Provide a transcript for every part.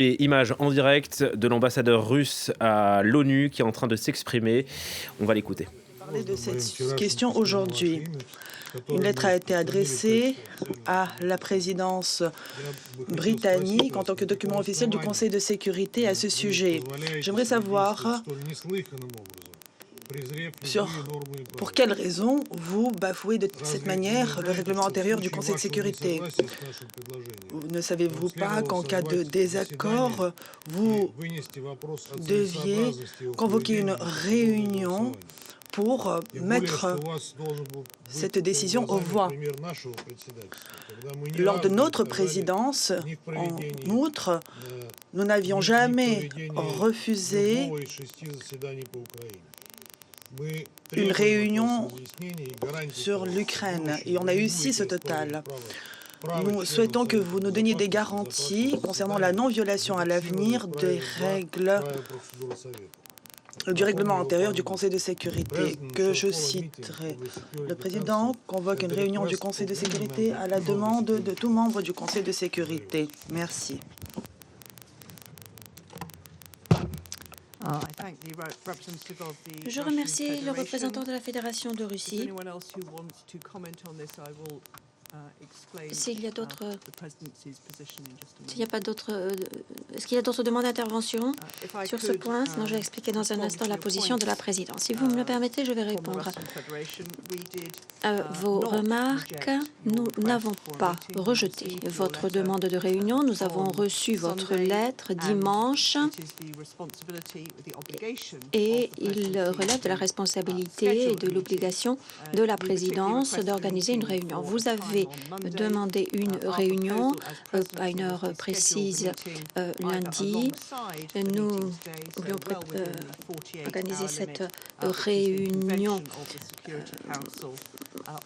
Et image en direct de l'ambassadeur russe à l'ONU qui est en train de s'exprimer. On va l'écouter. Parler de cette question aujourd'hui. Une lettre a été adressée à la présidence britannique en tant que document officiel du Conseil de sécurité à ce sujet. J'aimerais savoir pour quelles raisons vous bafouez de cette manière le règlement intérieur du Conseil de sécurité. Ne savez-vous pas qu'en cas de désaccord, vous deviez convoquer une réunion pour mettre cette décision aux voix? Lors de notre présidence, en outre, nous n'avions jamais refusé une réunion sur l'Ukraine et on a eu 6 au total. Nous souhaitons que vous nous donniez des garanties concernant la non-violation à l'avenir des règles du règlement intérieur du Conseil de sécurité, que je citerai. Le président convoque une réunion du Conseil de sécurité à la demande de tout membre du Conseil de sécurité. Merci. Je remercie le représentant de la Fédération de Russie. S'il y a d'autres, est-ce qu'il y a d'autres demandes d'intervention sur ce point? Sinon, je vais expliquer dans un instant la position de la présidence. Si vous me le permettez, je vais répondre à vos remarques. Nous n'avons pas rejeté votre demande de réunion. Nous avons reçu votre lettre dimanche et il relève de la responsabilité et de l'obligation de la présidence d'organiser une réunion. Vous avez demandé une réunion à une heure précise lundi. Nous voulions organiser cette réunion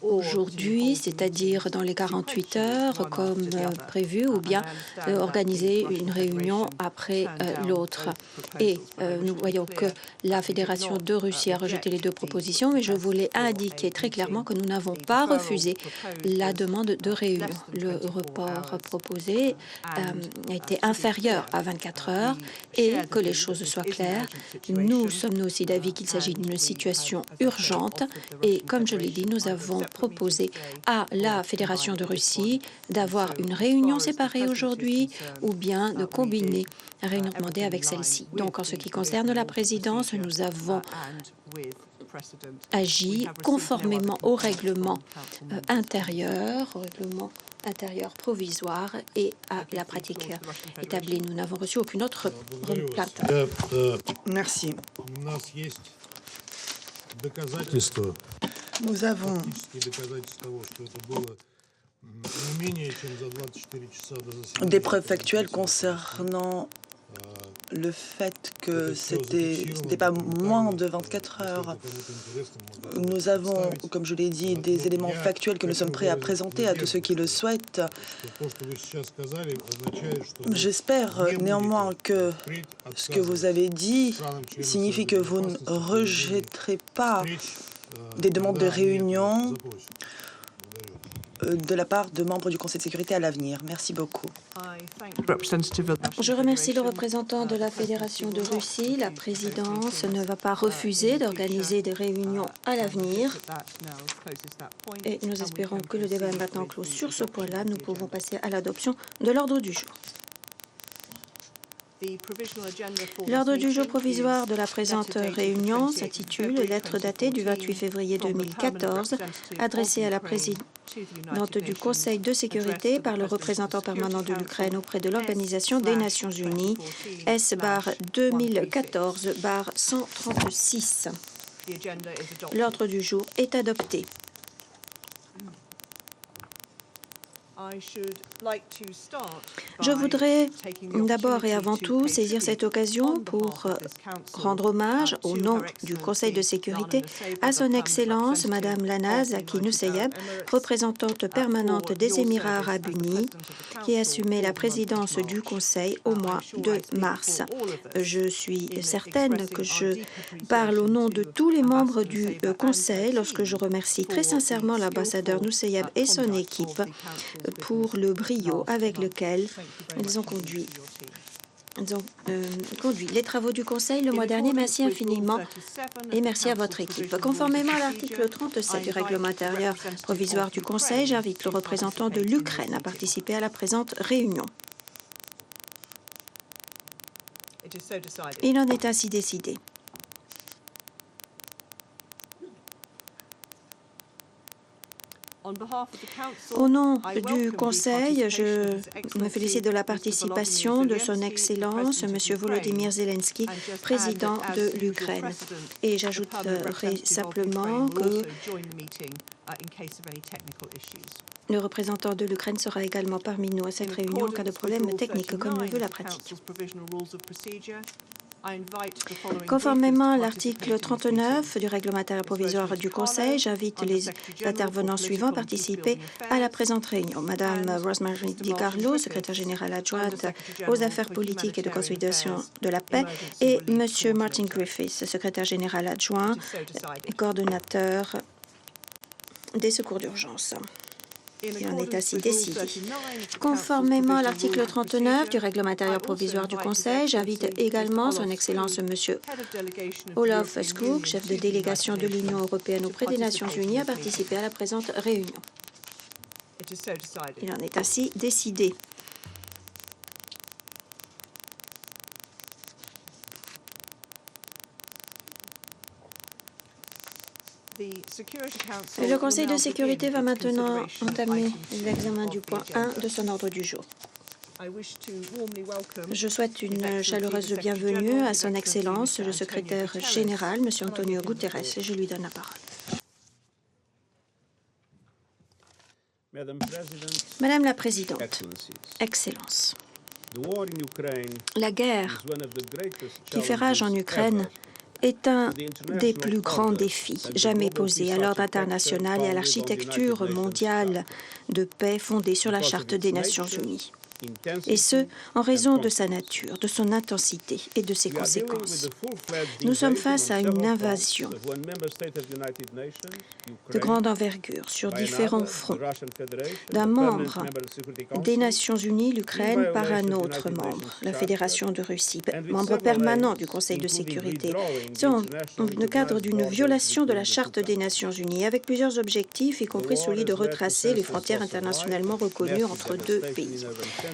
aujourd'hui, c'est-à-dire dans les 48 heures comme prévu, ou bien organiser une réunion après l'autre. Et nous voyons que la Fédération de Russie a rejeté les 2 propositions, mais je voulais indiquer très clairement que nous n'avons pas refusé la demande de réunion. Le report proposé a été inférieur à 24 heures et que les choses soient claires. Nous sommes aussi d'avis qu'il s'agit d'une situation urgente et comme je l'ai dit, nous avons proposé à la Fédération de Russie d'avoir une réunion séparée aujourd'hui ou bien de combiner la réunion demandée avec celle-ci. Donc en ce qui concerne la présidence, nous avons agit conformément au règlement intérieur, provisoire et à la pratique établie. Nous n'avons reçu aucune autre plainte. Merci. Nous avons des preuves factuelles concernant le fait que ce n'était pas moins de 24 heures. Nous avons, comme je l'ai dit, des éléments factuels que nous sommes prêts à présenter à tous ceux qui le souhaitent. J'espère néanmoins que ce que vous avez dit signifie que vous ne rejetterez pas des demandes de réunion de la part de membres du Conseil de sécurité à l'avenir. Merci beaucoup. Je remercie le représentant de la Fédération de Russie. La présidence ne va pas refuser d'organiser des réunions à l'avenir. Et nous espérons que le débat est maintenant clos sur ce point-là. Nous pouvons passer à l'adoption de l'ordre du jour. L'ordre du jour provisoire de la présente réunion s'intitule « Lettre datée du 28 février 2014, adressée à la présidente du Conseil de sécurité par le représentant permanent de l'Ukraine auprès de l'Organisation des Nations Unies, S-2014-136 ». L'ordre du jour est adopté. Je voudrais d'abord et avant tout saisir cette occasion pour rendre hommage au nom du Conseil de sécurité à son Excellence Madame Lanaz Aki-Nuseyyeb, représentante permanente des Émirats arabes unis, qui a assumé la présidence du Conseil au mois de mars. Je suis certaine que je parle au nom de tous les membres du Conseil lorsque je remercie très sincèrement l'ambassadeur Nuseyyeb et son équipe pour le brio avec lequel ils ont conduit conduit les travaux du Conseil le mois dernier. Merci infiniment et merci à votre équipe. Conformément à l'article 37 du règlement intérieur provisoire du Conseil, j'invite le représentant de l'Ukraine à participer à la présente réunion. Il en est ainsi décidé. Au nom du Conseil, je me félicite de la participation de Son Excellence, M. Volodymyr Zelensky, président de l'Ukraine. Et j'ajouterai simplement que le représentant de l'Ukraine sera également parmi nous à cette réunion en cas de problème technique, comme le veut la pratique. Conformément à l'article 39 du règlement intérieur provisoire du Conseil, j'invite les intervenants suivants à participer à la présente réunion. Madame Rosemary DiCarlo, secrétaire générale adjointe aux affaires politiques et de consolidation de la paix, et Monsieur Martin Griffiths, secrétaire général adjoint et coordonnateur des secours d'urgence. Il en est ainsi décidé. Conformément à l'article 39 du règlement intérieur provisoire du Conseil, j'invite également Son Excellence M. Olaf Skog, chef de délégation de l'Union européenne auprès des Nations unies, à participer à la présente réunion. Il en est ainsi décidé. Le Conseil de sécurité va maintenant entamer l'examen du point 1 de son ordre du jour. Je souhaite une chaleureuse bienvenue à Son Excellence, le secrétaire général, M. Antonio Guterres, et je lui donne la parole. Madame la Présidente, Excellences, la guerre qui fait rage en Ukraine est un des plus grands défis jamais posés à l'ordre international et à l'architecture mondiale de paix fondée sur la Charte des Nations unies. Et ce, en raison de sa nature, de son intensité et de ses conséquences. Nous sommes face à une invasion de grande envergure sur différents fronts d'un membre des Nations unies, l'Ukraine, par un autre membre, la Fédération de Russie, membre permanent du Conseil de sécurité, dans le cadre d'une violation de la Charte des Nations unies, avec plusieurs objectifs, y compris celui de retracer les frontières internationalement reconnues entre deux pays.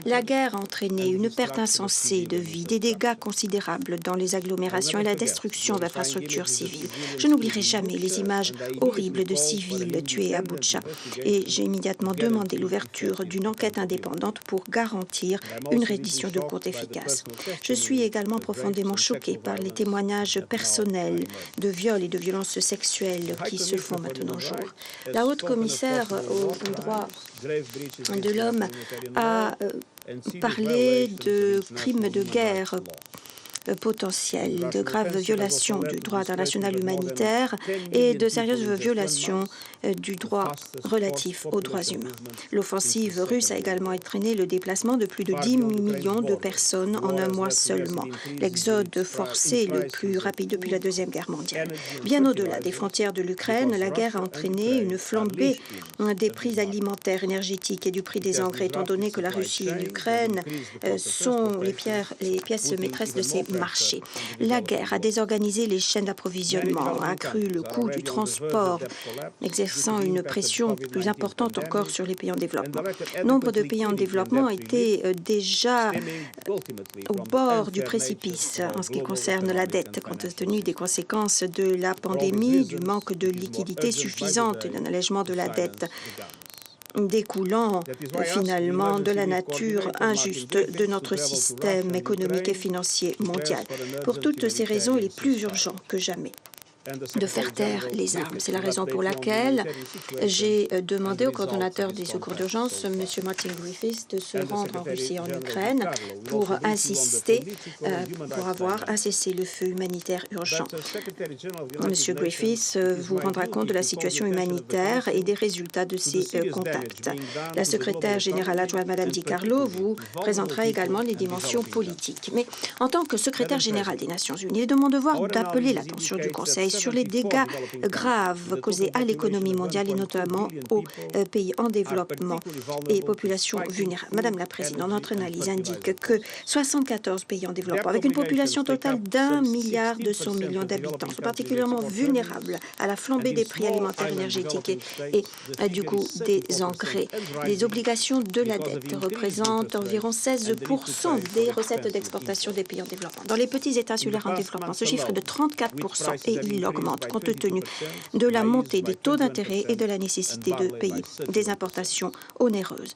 La guerre a entraîné une perte insensée de vie, des dégâts considérables dans les agglomérations et la destruction d'infrastructures civiles. Je n'oublierai jamais les images horribles de civils tués à Boutcha et j'ai immédiatement demandé l'ouverture d'une enquête indépendante pour garantir une reddition de comptes efficace. Je suis également profondément choquée par les témoignages personnels de viols et de violences sexuelles qui se font maintenant jour. La haute commissaire aux droits de l'homme a parlé de crimes de guerre potentiels, de graves violations du droit international humanitaire et de sérieuses violations du droit relatif aux droits humains. L'offensive russe a également entraîné le déplacement de plus de 10 millions de personnes en un mois seulement, l'exode forcé le plus rapide depuis la Deuxième Guerre mondiale. Bien au-delà des frontières de l'Ukraine, la guerre a entraîné une flambée des prix alimentaires, énergétiques et du prix des engrais, étant donné que la Russie et l'Ukraine sont les pièces maîtresses de ces marchés. La guerre a désorganisé les chaînes d'approvisionnement, a accru le coût du transport, exerçant une pression plus importante encore sur les pays en développement. Nombre de pays en développement étaient déjà au bord du précipice en ce qui concerne la dette, compte tenu des conséquences de la pandémie, du manque de liquidité suffisante et d'un allègement de la dette découlant finalement de la nature injuste de notre système économique et financier mondial. Pour toutes ces raisons, il est plus urgent que jamais de faire taire les armes. C'est la raison pour laquelle j'ai demandé au coordonnateur des secours d'urgence, M. Martin Griffiths, de se rendre en Russie et en Ukraine pour insister pour avoir un cessez-le-feu humanitaire urgent. M. Griffiths vous rendra compte de la situation humanitaire et des résultats de ces contacts. La secrétaire générale adjointe, Mme DiCarlo, vous présentera également les dimensions politiques. Mais en tant que secrétaire général des Nations unies, il est de mon devoir d'appeler l'attention du Conseil et sur les dégâts graves causés à l'économie mondiale et notamment aux pays en développement et populations vulnérables. Madame la Présidente, notre analyse indique que 74 pays en développement, avec une population totale d'1,2 milliard d'habitants, sont particulièrement vulnérables à la flambée des prix alimentaires, énergétiques et du coût des engrais. Les obligations de la dette représentent environ 16% des recettes d'exportation des pays en développement. Dans les petits États insulaires en développement, ce chiffre est de 34% et il augmente compte tenu de la montée des taux d'intérêt et de la nécessité de payer des importations onéreuses.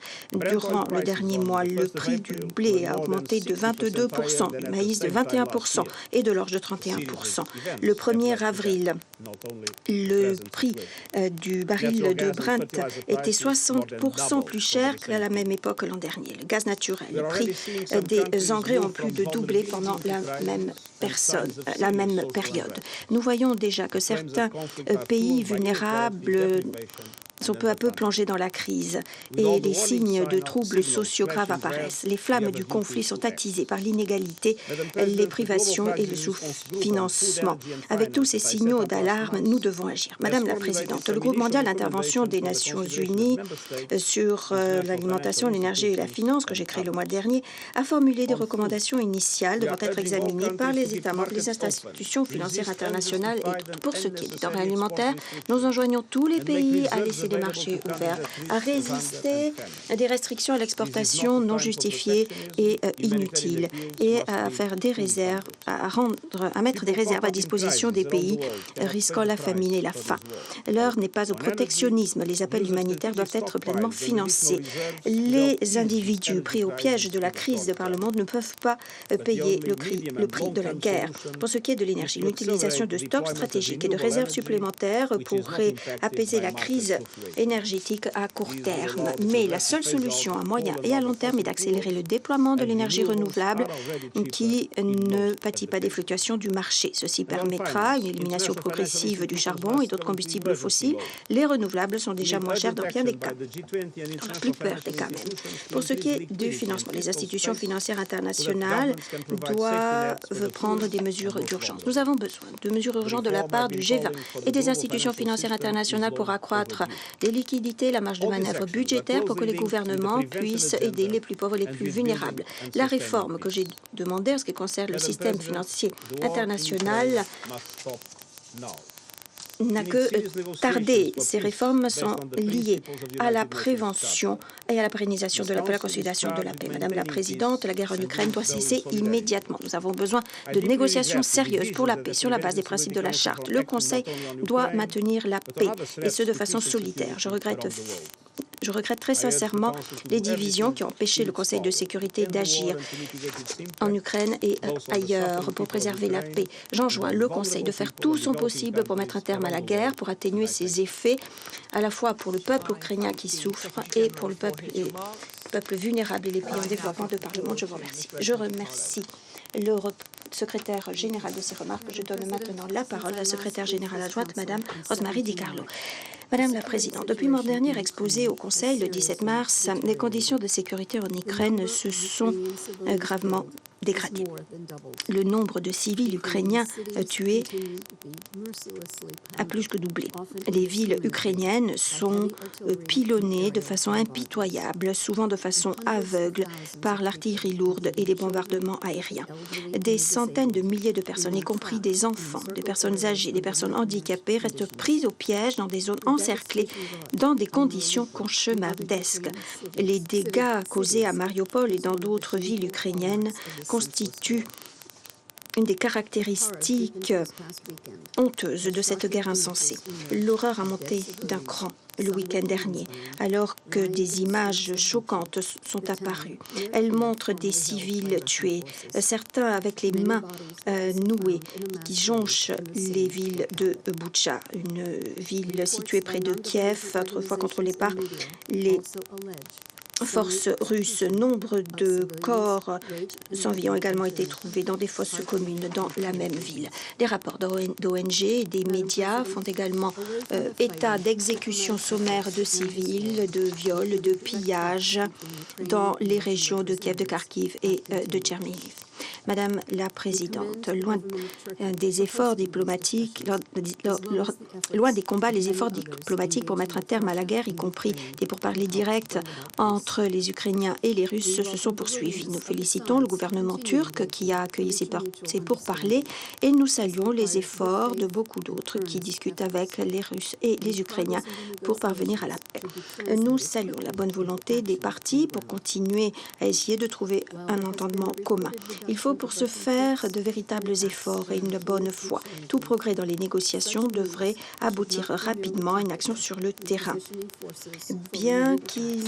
Durant le dernier mois, le prix du blé a augmenté de 22%, du maïs de 21% et de l'orge de 31%. Le 1er avril, le prix du baril de Brent était 60% plus cher qu'à la même époque l'an dernier. Le gaz naturel, le prix des engrais ont plus de doublé pendant la même période. Nous voyons déjà que certains pays vulnérables sont peu à peu plongés dans la crise et les signes de troubles sociaux graves apparaissent. Les flammes du conflit sont attisées par l'inégalité, les privations et le sous-financement. Avec tous ces signaux d'alarme, nous devons agir. Madame la Présidente, le groupe mondial d'intervention des Nations Unies sur l'alimentation, l'énergie et la finance, que j'ai créé le mois dernier, a formulé des recommandations initiales devant être examinées par les États membres, les institutions financières internationales et tout. Pour ce qui est des denrées alimentaires, nous enjoignons tous les pays à laisser des marchés ouverts, à résister à des restrictions à l'exportation non justifiées et inutiles et à faire des réserves, à mettre des réserves à disposition des pays risquant la famine et la faim. L'heure n'est pas au protectionnisme. Les appels humanitaires doivent être pleinement financés. Les individus pris au piège de la crise par le monde ne peuvent pas payer le prix de la guerre. Pour ce qui est de l'énergie, l'utilisation de stocks stratégiques et de réserves supplémentaires pourrait apaiser la crise énergétique à court terme. Mais la seule solution à moyen et à long terme est d'accélérer le déploiement de l'énergie renouvelable qui ne pâtit pas des fluctuations du marché. Ceci permettra une élimination progressive du charbon et d'autres combustibles fossiles. Les renouvelables sont déjà moins chers dans bien des cas, dans la plupart des cas même. Pour ce qui est du financement, les institutions financières internationales doivent prendre des mesures d'urgence. Nous avons besoin de mesures urgentes de la part du G20 et des institutions financières internationales pour accroître les liquidités, la marge de manœuvre budgétaire pour que les gouvernements puissent aider les plus pauvres et les plus vulnérables. La réforme que j'ai demandée en ce qui concerne le système financier international n'a que tardé. Ces réformes sont liées à la prévention et à la pérennisation de la consolidation de la paix. Madame la Présidente, la guerre en Ukraine doit cesser immédiatement. Nous avons besoin de négociations sérieuses pour la paix sur la base des principes de la Charte. Le Conseil doit maintenir la paix, et ce de façon solitaire. Je regrette très sincèrement les divisions qui ont empêché le Conseil de sécurité d'agir en Ukraine et ailleurs pour préserver la paix. J'enjoins le Conseil de faire tout son possible pour mettre un terme à la guerre, pour atténuer ses effets, à la fois pour le peuple ukrainien qui souffre et pour le peuple vulnérable et les pays en développement de par le monde. Je vous remercie. Je remercie le secrétaire général de ces remarques. Je donne maintenant la parole à la secrétaire générale adjointe, Madame Rosemary DiCarlo. Madame la Présidente, depuis mon dernier exposé au Conseil le 17 mars, les conditions de sécurité en Ukraine se sont gravement dégradées. Le nombre de civils ukrainiens tués a plus que doublé. Les villes ukrainiennes sont pilonnées de façon impitoyable, souvent de façon aveugle, par l'artillerie lourde et les bombardements aériens. Des centaines de milliers de personnes, y compris des enfants, des personnes âgées, des personnes handicapées, restent prises au piège dans des zones encerclées, dans des conditions cauchemardesques. Les dégâts causés à Mariupol et dans d'autres villes ukrainiennes constituent une des caractéristiques honteuses de cette guerre insensée. L'horreur a monté d'un cran le week-end dernier, alors que des images choquantes sont apparues. Elles montrent des civils tués, certains avec les mains nouées, qui jonchent les villes de Boutcha, une ville située près de Kiev, autrefois contrôlée par les forces russes. Nombre de corps sans vie ont également été trouvés dans des fosses communes dans la même ville. Des rapports d'ONG et des médias font également état d'exécutions sommaires de civils, de viols, de pillages dans les régions de Kiev, de Kharkiv et de Tchernihiv. Madame la Présidente, loin des efforts diplomatiques, loin des combats, les efforts diplomatiques pour mettre un terme à la guerre, y compris des pourparlers directs entre les Ukrainiens et les Russes, se sont poursuivis. Nous félicitons le gouvernement turc qui a accueilli ces pourparlers et nous saluons les efforts de beaucoup d'autres qui discutent avec les Russes et les Ukrainiens pour parvenir à la paix. Nous saluons la bonne volonté des parties pour continuer à essayer de trouver un entendement commun. Il faut pour ce faire de véritables efforts et une bonne foi. Tout progrès dans les négociations devrait aboutir rapidement à une action sur le terrain. Bien qu'il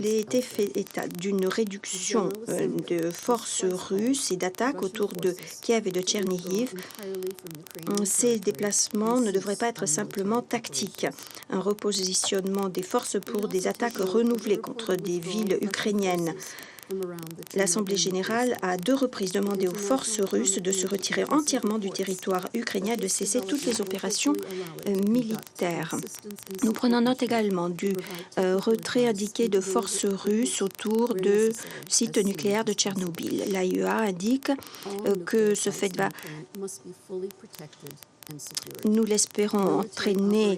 ait été fait état d'une réduction de forces russes et d'attaques autour de Kiev et de Tchernihiv, ces déplacements ne devraient pas être simplement tactiques. Un repositionnement des forces pour des attaques renouvelées contre des villes ukrainiennes. L'Assemblée générale a à 2 reprises demandé aux forces russes de se retirer entièrement du territoire ukrainien et de cesser toutes les opérations militaires. Nous prenons note également du retrait indiqué de forces russes autour de sites nucléaires de Tchernobyl. L'AIEA indique que ce fait va, nous l'espérons, entraîner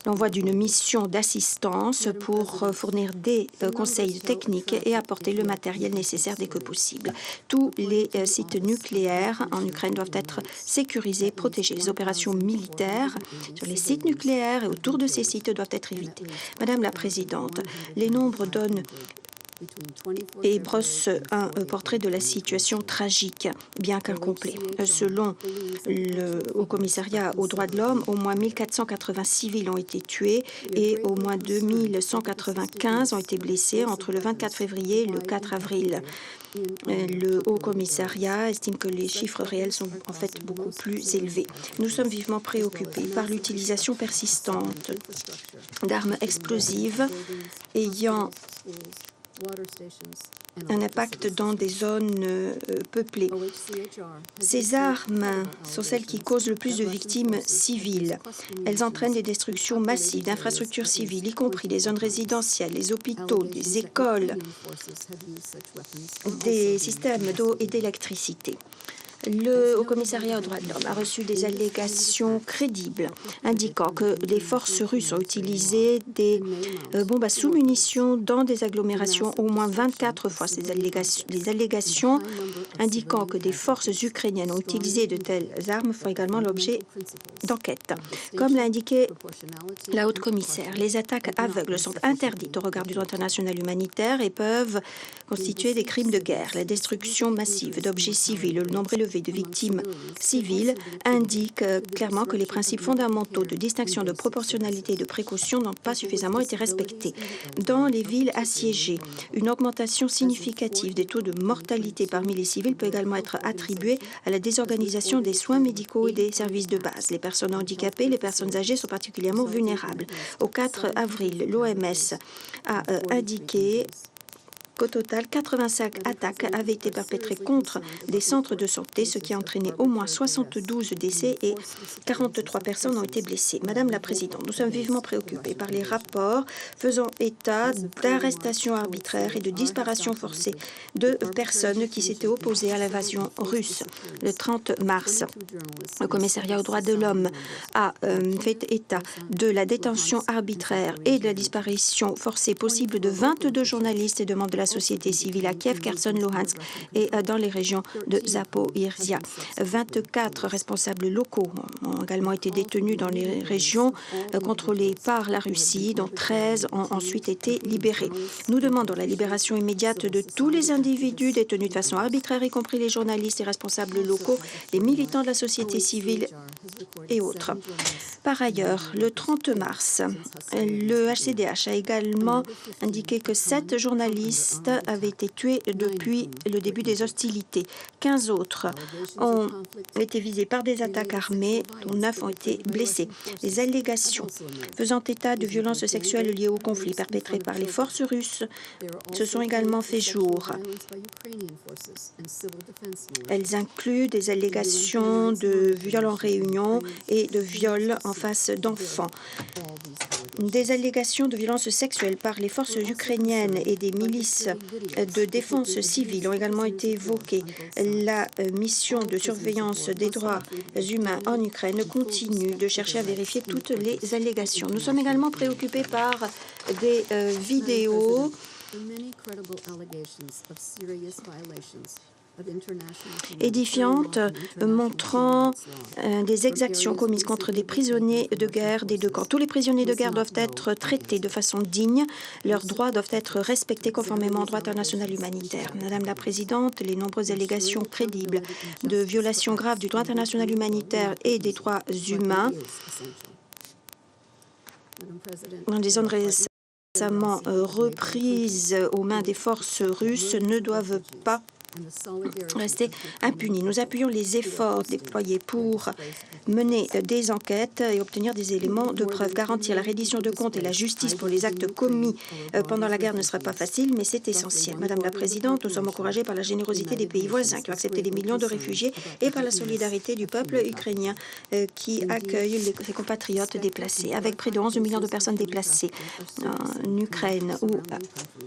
l'envoi d'une mission d'assistance pour fournir des conseils techniques et apporter le matériel nécessaire dès que possible. Tous les sites nucléaires en Ukraine doivent être sécurisés, protégés. Les opérations militaires sur les sites nucléaires et autour de ces sites doivent être évitées. Madame la Présidente, les nombres donnent et brosse un portrait de la situation tragique, bien qu'incomplet. Selon le Haut-Commissariat aux droits de l'homme, au moins 1480 civils ont été tués et au moins 2195 ont été blessés entre le 24 février et le 4 avril. Le Haut-Commissariat estime que les chiffres réels sont en fait beaucoup plus élevés. Nous sommes vivement préoccupés par l'utilisation persistante d'armes explosives ayant un impact dans des zones peuplées. Ces armes sont celles qui causent le plus de victimes civiles. Elles entraînent des destructions massives d'infrastructures civiles, y compris des zones résidentielles, les hôpitaux, des écoles, des systèmes d'eau et d'électricité. Le Haut-Commissariat aux droits de l'homme a reçu des allégations crédibles indiquant que les forces russes ont utilisé des bombes à sous-munitions dans des agglomérations au moins 24 fois. Des allégations indiquant que des forces ukrainiennes ont utilisé de telles armes font également l'objet d'enquêtes. Comme l'a indiqué la haute-commissaire, les attaques aveugles sont interdites au regard du droit international humanitaire et peuvent constituer des crimes de guerre. La destruction massive d'objets civils, le nombre élevé de victimes civiles indique clairement que les principes fondamentaux de distinction, de proportionnalité et de précaution n'ont pas suffisamment été respectés. Dans les villes assiégées, une augmentation significative des taux de mortalité parmi les civils peut également être attribuée à la désorganisation des soins médicaux et des services de base. Les personnes handicapées, les personnes âgées sont particulièrement vulnérables. Au 4 avril, l'OMS a indiqué qu'au total, 85 attaques avaient été perpétrées contre des centres de santé, ce qui a entraîné au moins 72 décès et 43 personnes ont été blessées. Madame la Présidente, nous sommes vivement préoccupés par les rapports faisant état d'arrestations arbitraires et de disparitions forcées de personnes qui s'étaient opposées à l'invasion russe. Le 30 mars, le Commissariat aux droits de l'homme a fait état de la détention arbitraire et de la disparition forcée possible de 22 journalistes et de membres de la société civile à Kiev, Kherson, Luhansk et dans les régions de Zaporizhzhia. 24 responsables locaux ont également été détenus dans les régions contrôlées par la Russie, dont 13 ont ensuite été libérés. Nous demandons la libération immédiate de tous les individus détenus de façon arbitraire, y compris les journalistes et responsables locaux, les militants de la société civile et autres. Par ailleurs, le 30 mars, le HCDH a également indiqué que 7 journalistes avaient été tués depuis le début des hostilités. 15 autres ont été visés par des attaques armées, dont 9 ont été blessés. Les allégations faisant état de violences sexuelles liées au conflit perpétrées par les forces russes se sont également fait jour. Elles incluent des allégations de viols en réunion et de viols en face d'enfants. Des allégations de violences sexuelles par les forces ukrainiennes et des milices de défense civile ont également été évoquées. La mission de surveillance des droits humains en Ukraine continue de chercher à vérifier toutes les allégations. Nous sommes également préoccupés par des vidéos édifiantes montrant des exactions commises contre des prisonniers de guerre des deux camps. Tous les prisonniers de guerre doivent être traités de façon digne. Leurs droits doivent être respectés conformément au droit international humanitaire. Madame la Présidente, les nombreuses allégations crédibles de violations graves du droit international humanitaire et des droits humains dans des zones récemment reprises aux mains des forces russes ne doivent pas rester impunis. Nous appuyons les efforts déployés pour mener des enquêtes et obtenir des éléments de preuve. Garantir la reddition de comptes et la justice pour les actes commis pendant la guerre ne sera pas facile, mais c'est essentiel. Madame la Présidente, nous sommes encouragés par la générosité des pays voisins qui ont accepté les millions de réfugiés et par la solidarité du peuple ukrainien qui accueille ses compatriotes déplacés. Avec près de 11 millions de personnes déplacées en Ukraine ou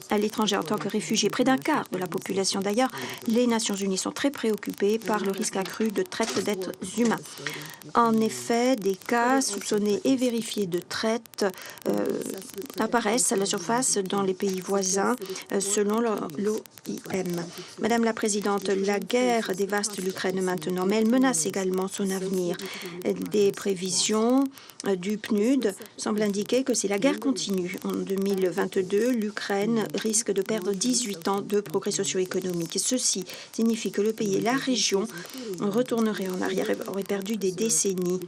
à l'étranger en tant que réfugiés, près d'un quart de la population d'ailleurs, les Nations Unies sont très préoccupées par le risque accru de traite d'êtres humains. En effet, des cas soupçonnés et vérifiés de traite apparaissent à la surface dans les pays voisins, selon l'OIM. Madame la Présidente, la guerre dévaste l'Ukraine maintenant, mais elle menace également son avenir. Des prévisions du PNUD semblent indiquer que si la guerre continue en 2022, l'Ukraine risque de perdre 18 ans de progrès socio-économique. Ceci signifie que le pays et la région retourneraient en arrière et auraient perdu des décennies.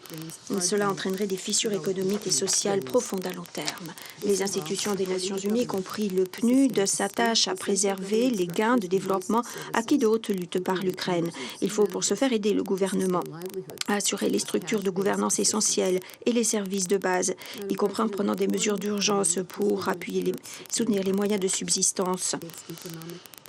Cela entraînerait des fissures économiques et sociales profondes à long terme. Les institutions des Nations Unies, y compris le PNUD, s'attachent à préserver les gains de développement acquis de haute lutte par l'Ukraine. Il faut pour ce faire aider le gouvernement à assurer les structures de gouvernance essentielles et les services de base, y compris en prenant des mesures d'urgence pour soutenir les moyens de subsistance,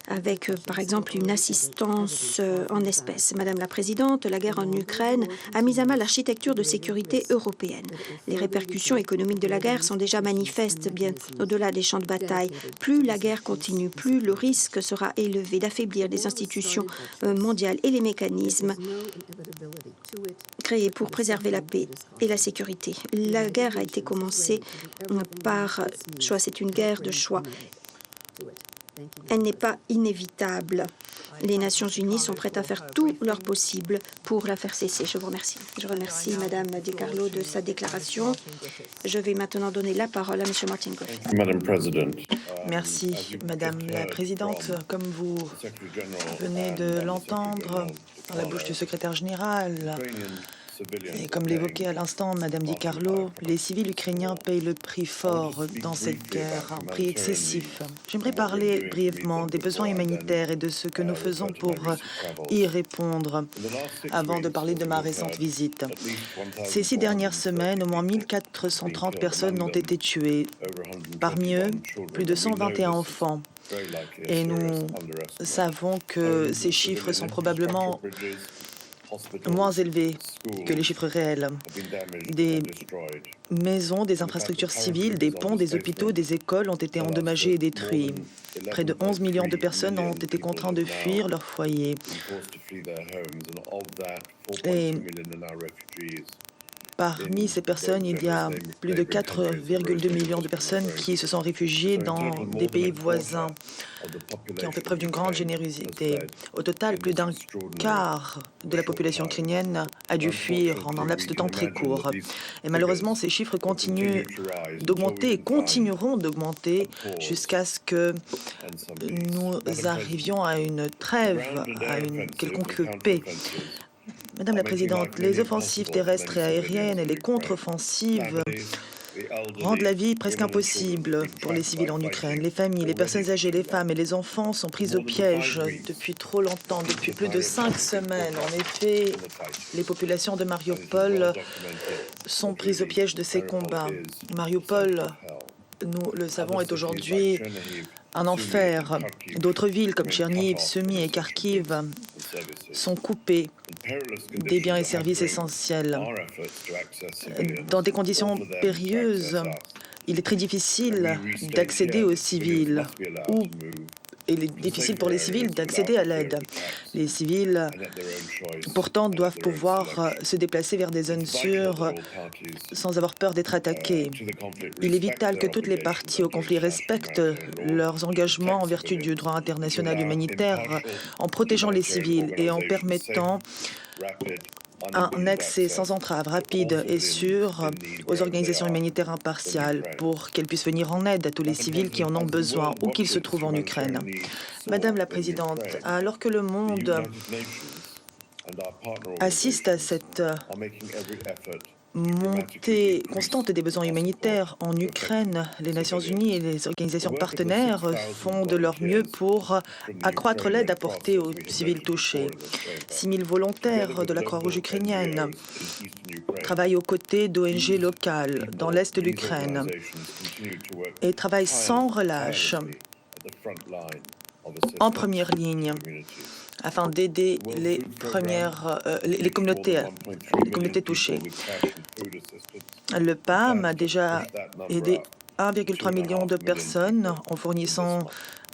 avec, par exemple, une assistance en espèces. Madame la Présidente, la guerre en Ukraine a mis à mal l'architecture de sécurité européenne. Les répercussions économiques de la guerre sont déjà manifestes, bien au-delà des champs de bataille. Plus la guerre continue, plus le risque sera élevé d'affaiblir les institutions mondiales et les mécanismes créés pour préserver la paix et la sécurité. La guerre a été commencée par choix. C'est une guerre de choix. Elle n'est pas inévitable. Les Nations Unies sont prêtes à faire tout leur possible pour la faire cesser. Je vous remercie. Je remercie Madame Di Carlo de sa déclaration. Je vais maintenant donner la parole à Monsieur Martin Griffith. Merci, Madame la Présidente. Comme vous venez de l'entendre dans la bouche du secrétaire général, et comme l'évoquait à l'instant Madame Di Carlo, les civils ukrainiens payent le prix fort dans cette guerre, un prix excessif. J'aimerais parler brièvement des besoins humanitaires et de ce que nous faisons pour y répondre avant de parler de ma récente visite. Ces 6 dernières semaines, au moins 1430 personnes ont été tuées. Parmi eux, plus de 121 enfants. Et nous savons que ces chiffres sont probablement moins élevés que les chiffres réels. Des maisons, des infrastructures civiles, des ponts, des hôpitaux, des écoles ont été endommagés et détruits. Près de 11 millions de personnes ont été contraintes de fuir leur foyer. Et parmi ces personnes, il y a plus de 4,2 millions de personnes qui se sont réfugiées dans des pays voisins, qui ont fait preuve d'une grande générosité. Au total, plus d'un quart de la population ukrainienne a dû fuir en un laps de temps très court. Et malheureusement, ces chiffres continuent d'augmenter et continueront d'augmenter jusqu'à ce que nous arrivions à une trêve, à une quelconque paix. Madame la Présidente, les offensives terrestres et aériennes et les contre-offensives rendent la vie presque impossible pour les civils en Ukraine. Les familles, les personnes âgées, les femmes et les enfants sont pris au piège depuis trop longtemps, depuis plus de 5 semaines. En effet, les populations de Mariupol sont prises au piège de ces combats. Mariupol, nous le savons, est aujourd'hui un enfer. D'autres villes comme Tcherniv, Sumi et Kharkiv sont coupées des biens et services essentiels. Dans des conditions périlleuses, il est très difficile d'accéder aux civils, il est difficile pour les civils d'accéder à l'aide. Les civils, pourtant, doivent pouvoir se déplacer vers des zones sûres sans avoir peur d'être attaqués. Il est vital que toutes les parties au conflit respectent leurs engagements en vertu du droit international humanitaire en protégeant les civils et en permettant un accès sans entrave rapide et sûr aux organisations humanitaires impartiales pour qu'elles puissent venir en aide à tous les civils qui en ont besoin, où qu'ils se trouvent en Ukraine. Madame la Présidente, alors que le monde assiste à cette montée constante des besoins humanitaires en Ukraine, les Nations Unies et les organisations partenaires font de leur mieux pour accroître l'aide apportée aux civils touchés. 6 000 volontaires de la Croix-Rouge ukrainienne travaillent aux côtés d'ONG locales dans l'est de l'Ukraine et travaillent sans relâche en première ligne afin d'aider les communautés touchées. Le PAM a déjà aidé 1,3 million de personnes en fournissant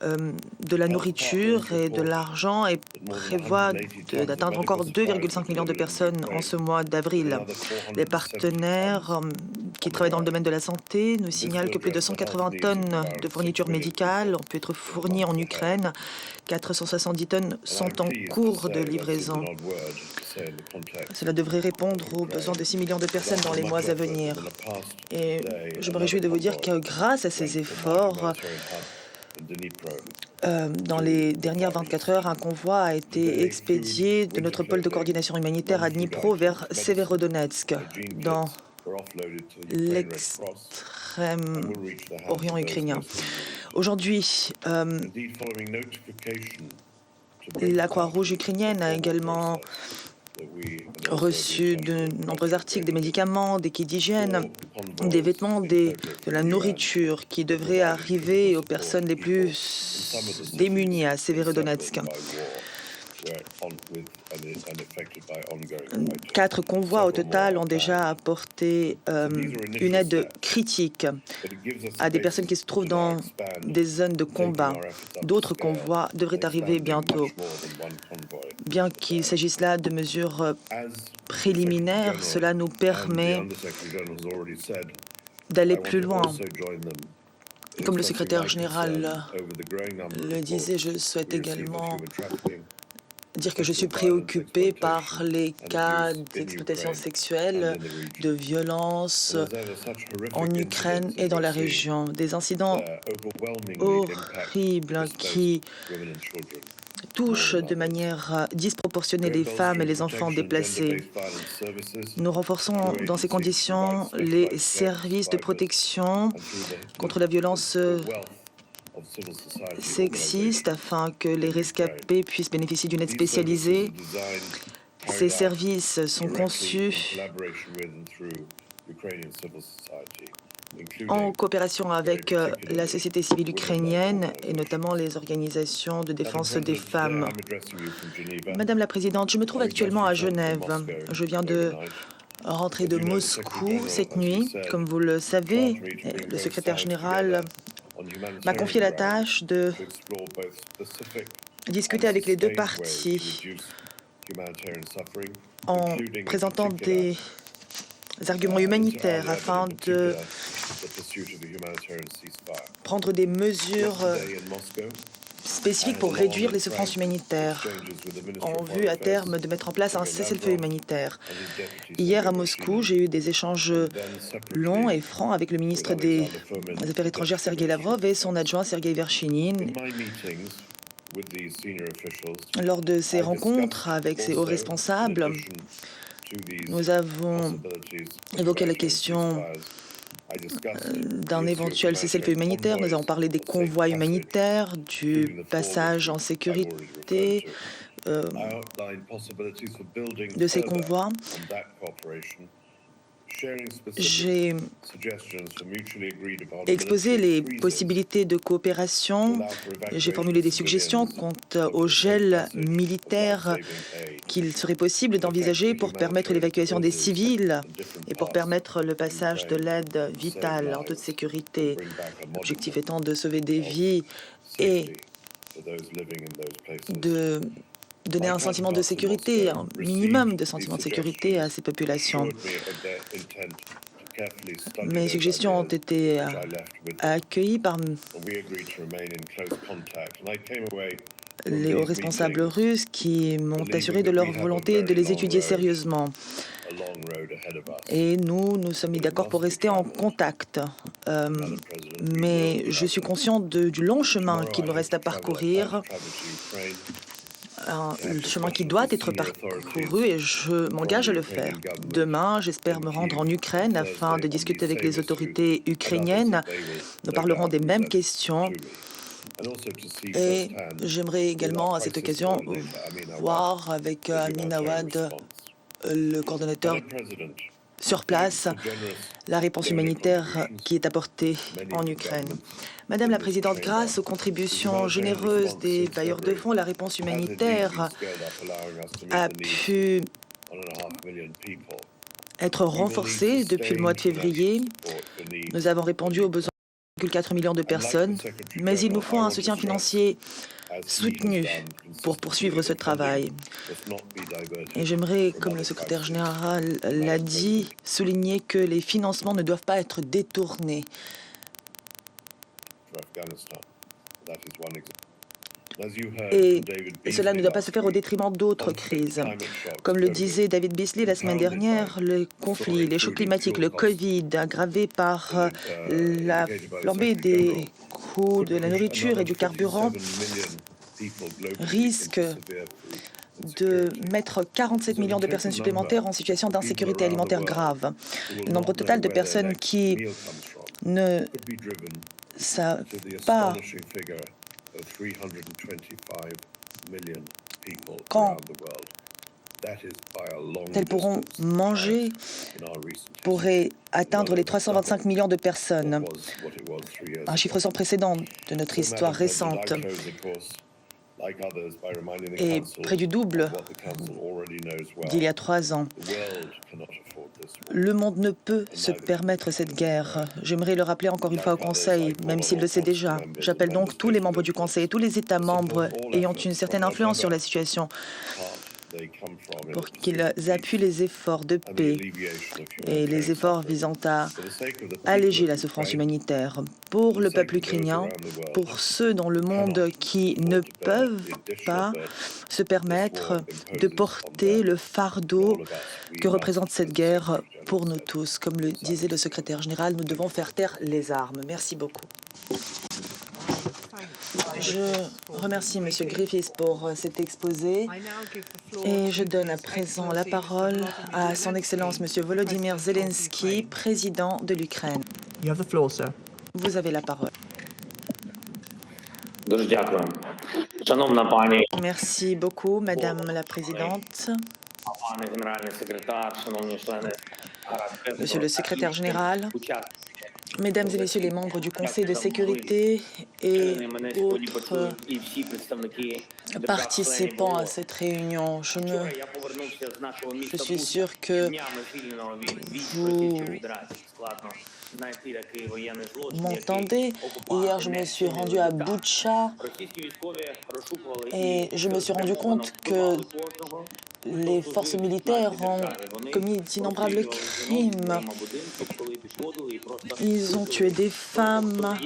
de la nourriture et de l'argent et prévoit d'atteindre encore 2,5 millions de personnes en ce mois d'avril. Les partenaires qui travaillent dans le domaine de la santé nous signalent que plus de 180 tonnes de fournitures médicales ont pu être fournies en Ukraine. 470 tonnes sont en cours de livraison. Cela devrait répondre aux besoins de 6 millions de personnes dans les mois à venir. Et je me réjouis de vous dire que grâce à ces efforts, dans les dernières 24 heures, un convoi a été expédié de notre pôle de coordination humanitaire à Dnipro vers Severodonetsk, dans l'extrême orient ukrainien. Aujourd'hui, la Croix-Rouge ukrainienne a également reçu de nombreux articles, des médicaments, des kits d'hygiène, des vêtements, de la nourriture qui devrait arriver aux personnes les plus démunies à Severodonetsk. 4 convois au total ont déjà apporté une aide critique à des personnes qui se trouvent dans des zones de combat. D'autres convois devraient arriver bientôt. Bien qu'il s'agisse là de mesures préliminaires, cela nous permet d'aller plus loin. Comme le secrétaire général le disait, je souhaite également dire que je suis préoccupée par les cas d'exploitation sexuelle, de violence en Ukraine et dans la région. Des incidents horribles qui touchent de manière disproportionnée les femmes et les enfants déplacés. Nous renforçons dans ces conditions les services de protection contre la violence sexiste afin que les rescapés puissent bénéficier d'une aide spécialisée. Ces services sont conçus en coopération avec la société civile ukrainienne et notamment les organisations de défense des femmes. Madame la Présidente, je me trouve actuellement à Genève. Je viens de rentrer de Moscou cette nuit. Comme vous le savez, le secrétaire général m'a confié la tâche de discuter avec les deux parties en présentant des arguments humanitaires afin de prendre des mesures spécifiques pour réduire les souffrances humanitaires en vue à terme de mettre en place un cessez-le-feu humanitaire. Hier à Moscou, j'ai eu des échanges longs et francs avec le ministre des Affaires étrangères Sergei Lavrov et son adjoint Sergei Vershinin. Lors de ces rencontres avec ces hauts responsables, nous avons évoqué la question d'un éventuel cessez-le-feu humanitaire. Nous avons parlé des convois humanitaires, du passage en sécurité de ces convois. J'ai exposé les possibilités de coopération. J'ai formulé des suggestions quant au gel militaire qu'il serait possible d'envisager pour permettre l'évacuation des civils et pour permettre le passage de l'aide vitale en toute sécurité. L'objectif étant de sauver des vies et de donner un sentiment de sécurité, un minimum de sentiment de sécurité à ces populations. Mes suggestions ont été accueillies par les hauts responsables russes qui m'ont assuré de leur volonté de les étudier sérieusement. Et nous sommes mis d'accord pour rester en contact. Mais je suis conscient du long chemin qu'il nous reste à parcourir, un chemin qui doit être parcouru et je m'engage à le faire. Demain, j'espère me rendre en Ukraine afin de discuter avec les autorités ukrainiennes. Nous parlerons des mêmes questions. Et j'aimerais également à cette occasion voir avec Amin Awad, le coordonnateur sur place, la réponse humanitaire qui est apportée en Ukraine. Madame la Présidente, grâce aux contributions généreuses des bailleurs de fonds, la réponse humanitaire a pu être renforcée depuis le mois de février. Nous avons répondu aux besoins de 4 millions de personnes, mais il nous faut un soutien financier soutenu pour poursuivre ce travail. Et j'aimerais, comme le secrétaire général l'a dit, souligner que les financements ne doivent pas être détournés. Et cela ne doit pas se faire au détriment d'autres crises. Comme le disait David Beasley la semaine dernière, le conflit, les chocs climatiques, le Covid, aggravé par la flambée des coûts de la nourriture et du carburant, risque de mettre 47 millions de personnes supplémentaires en situation d'insécurité alimentaire grave. Le nombre total de personnes qui ne savent pas quand elles pourront manger pourrait atteindre les 325 millions de personnes, un chiffre sans précédent de notre histoire récente, et près du double d'il y a 3 ans. Le monde ne peut se permettre cette guerre. J'aimerais le rappeler encore une fois au Conseil, même s'il le sait déjà. J'appelle donc tous les membres du Conseil et tous les États membres ayant une certaine influence sur la situation pour qu'ils appuient les efforts de paix et les efforts visant à alléger la souffrance humanitaire pour le peuple ukrainien, pour ceux dans le monde qui ne peuvent pas se permettre de porter le fardeau que représente cette guerre pour nous tous. Comme le disait le secrétaire général, nous devons faire taire les armes. Merci beaucoup. Je remercie M. Griffiths pour cet exposé et je donne à présent la parole à son Excellence M. Volodymyr Zelensky, président de l'Ukraine. Vous avez la parole. Merci beaucoup, Madame la Présidente. Monsieur le secrétaire général, Mesdames et Messieurs les membres du Conseil de sécurité et autres participants à cette réunion, je suis sûr que vous m'entendez. Hier, je me suis rendu à Boutcha et je me suis rendu compte que les forces militaires ont commis d'innombrables crimes. Ils ont tué des femmes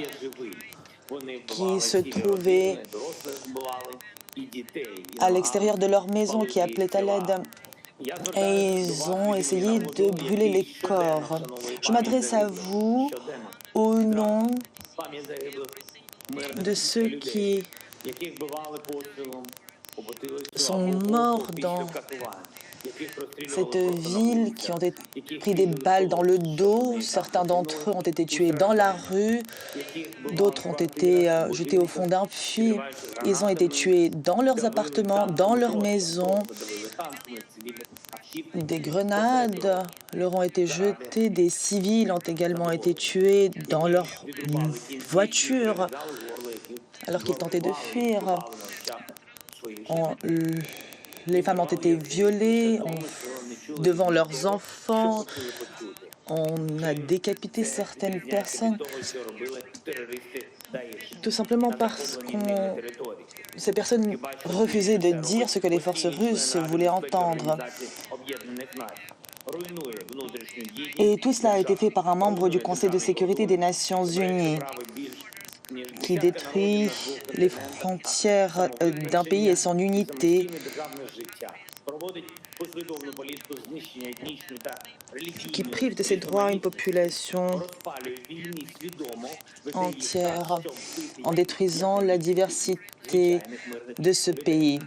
qui se trouvaient à l'extérieur de leur maison, qui appelaient à l'aide. Et ils ont essayé de brûler les corps. Je m'adresse à vous au nom de ceux qui sont morts dans cette ville, qui ont pris des balles dans le dos. Certains d'entre eux ont été tués dans la rue, d'autres ont été jetés au fond d'un puits. Ils ont été tués dans leurs appartements, dans leurs maisons. Des grenades leur ont été jetées, des civils ont également été tués dans leur voiture alors qu'ils tentaient de fuir. les femmes ont été violées devant leurs enfants. On a décapité certaines personnes tout simplement parce que ces personnes refusaient de dire ce que les forces russes voulaient entendre. Et tout cela a été fait par un membre du Conseil de sécurité des Nations Unies qui détruit les frontières d'un pays et son unité, qui prive de ses droits une population entière en détruisant la diversité de ce pays.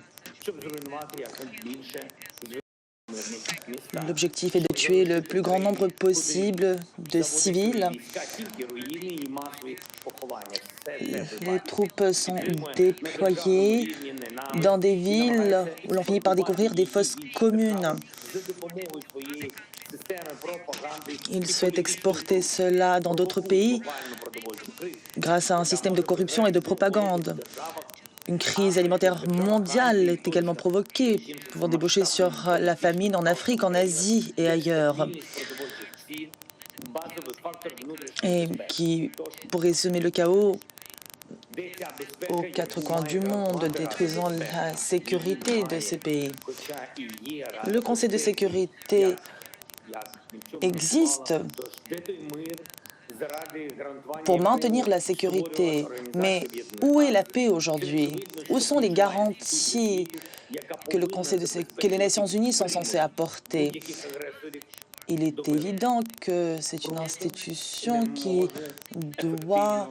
L'objectif est de tuer le plus grand nombre possible de civils. Les troupes sont déployées dans des villes où l'on finit par découvrir des fosses communes. Ils souhaitent exporter cela dans d'autres pays grâce à un système de corruption et de propagande. Une crise alimentaire mondiale est également provoquée, pouvant déboucher sur la famine en Afrique, en Asie et ailleurs, et qui pourrait semer le chaos aux quatre coins du monde, détruisant la sécurité de ces pays. Le Conseil de sécurité existe pour maintenir la sécurité. Mais où est la paix aujourd'hui? Où sont les garanties que les Nations Unies sont censées apporter? Il est évident que c'est une institution qui doit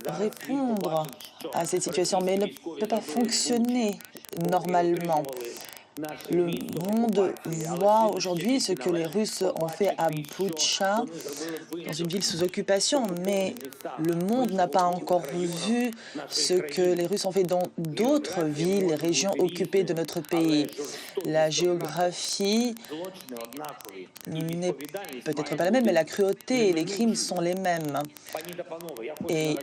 répondre à cette situation, mais elle ne peut pas fonctionner normalement. Le monde voit aujourd'hui ce que les Russes ont fait à Boutcha, dans une ville sous occupation, mais le monde n'a pas encore vu ce que les Russes ont fait dans d'autres villes et régions occupées de notre pays. La géographie n'est peut-être pas la même, mais la cruauté et les crimes sont les mêmes. Et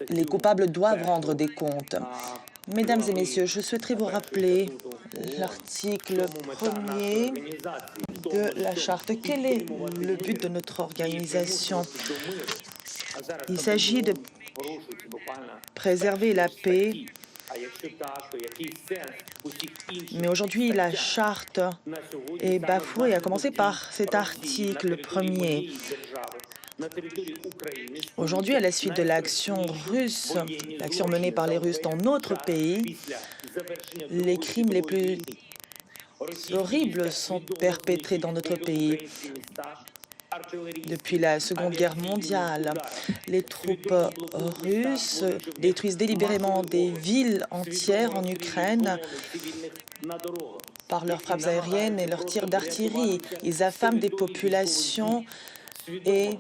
les coupables doivent rendre des comptes. Mesdames et messieurs, je souhaiterais vous rappeler l'article 1er de la Charte. Quel est le but de notre organisation? Il s'agit de préserver la paix, mais aujourd'hui, la Charte est bafouée, à commencer par cet article 1er. Aujourd'hui, à la suite de l'action russe, l'action menée par les Russes dans notre pays, les crimes les plus horribles sont perpétrés dans notre pays. Depuis la Seconde Guerre mondiale, les troupes russes détruisent délibérément des villes entières en Ukraine par leurs frappes aériennes et leurs tirs d'artillerie. Ils affament des populations et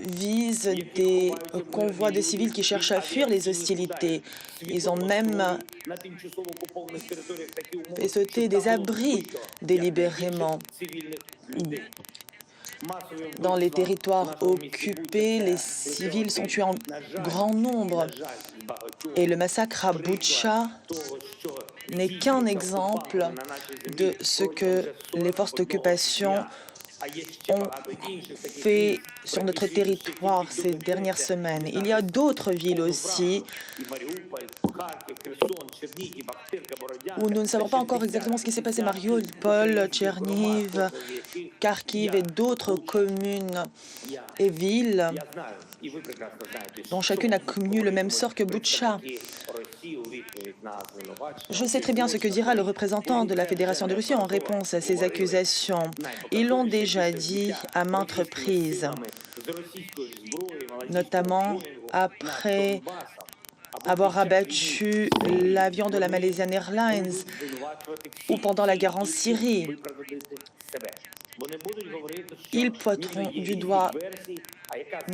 visent des convois de civils qui cherchent à fuir les hostilités. Ils ont même fait sauter des abris délibérément. Dans les territoires occupés, les civils sont tués en grand nombre. Et le massacre à Boutcha n'est qu'un exemple de ce que les forces d'occupation ont fait sur notre territoire ces dernières semaines. Il y a d'autres villes aussi où nous ne savons pas encore exactement ce qui s'est passé. Mariupol, Tcherniv, Kharkiv et d'autres communes et villes dont chacune a connu le même sort que Boutcha. Je sais très bien ce que dira le représentant de la Fédération de Russie en réponse à ces accusations. Ils l'ont déjà dit à maintes reprises, notamment après avoir abattu l'avion de la Malaysian Airlines ou pendant la guerre en Syrie. Ils pointeront du doigt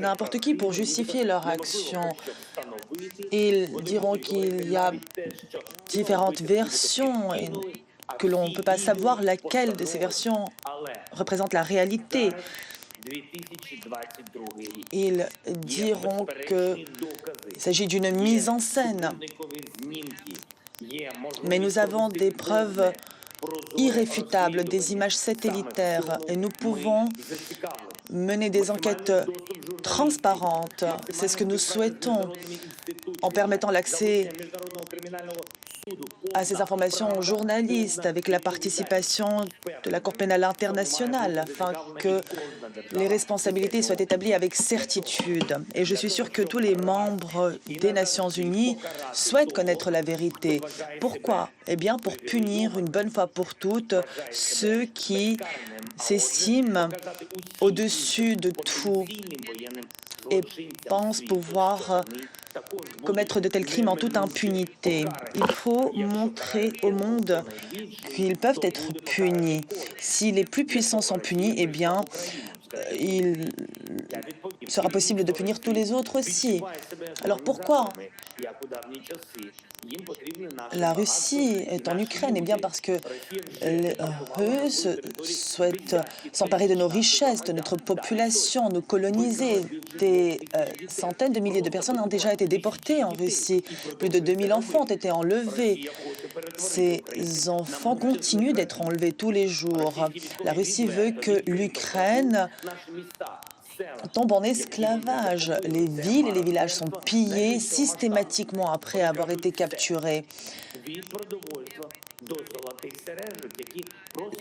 n'importe qui pour justifier leur action. Ils diront qu'il y a différentes versions et que l'on ne peut pas savoir laquelle de ces versions représente la réalité. Ils diront qu'il s'agit d'une mise en scène. Mais nous avons des preuves irréfutables, des images satellitaires, et nous pouvons mener des enquêtes transparentes. C'est ce que nous souhaitons en permettant l'accès à ces informations aux journalistes avec la participation de la Cour pénale internationale afin que les responsabilités soient établies avec certitude. Et je suis sûre que tous les membres des Nations unies souhaitent connaître la vérité. Pourquoi? Eh bien, pour punir une bonne fois pour toutes ceux qui s'estiment au-dessus de tout et pensent pouvoir commettre de tels crimes en toute impunité. Il faut montrer au monde qu'ils peuvent être punis. Si les plus puissants sont punis, eh bien, il sera possible de punir tous les autres aussi. Alors pourquoi la Russie est en Ukraine? Eh bien parce que les Russes souhaitent s'emparer de nos richesses, de notre population, nous coloniser. Des centaines de milliers de personnes ont déjà été déportées en Russie. Plus de 2000 enfants ont été enlevés. Ces enfants continuent d'être enlevés tous les jours. La Russie veut que l'Ukraine tombe en esclavage. Les villes et les villages sont pillés systématiquement après avoir été capturés.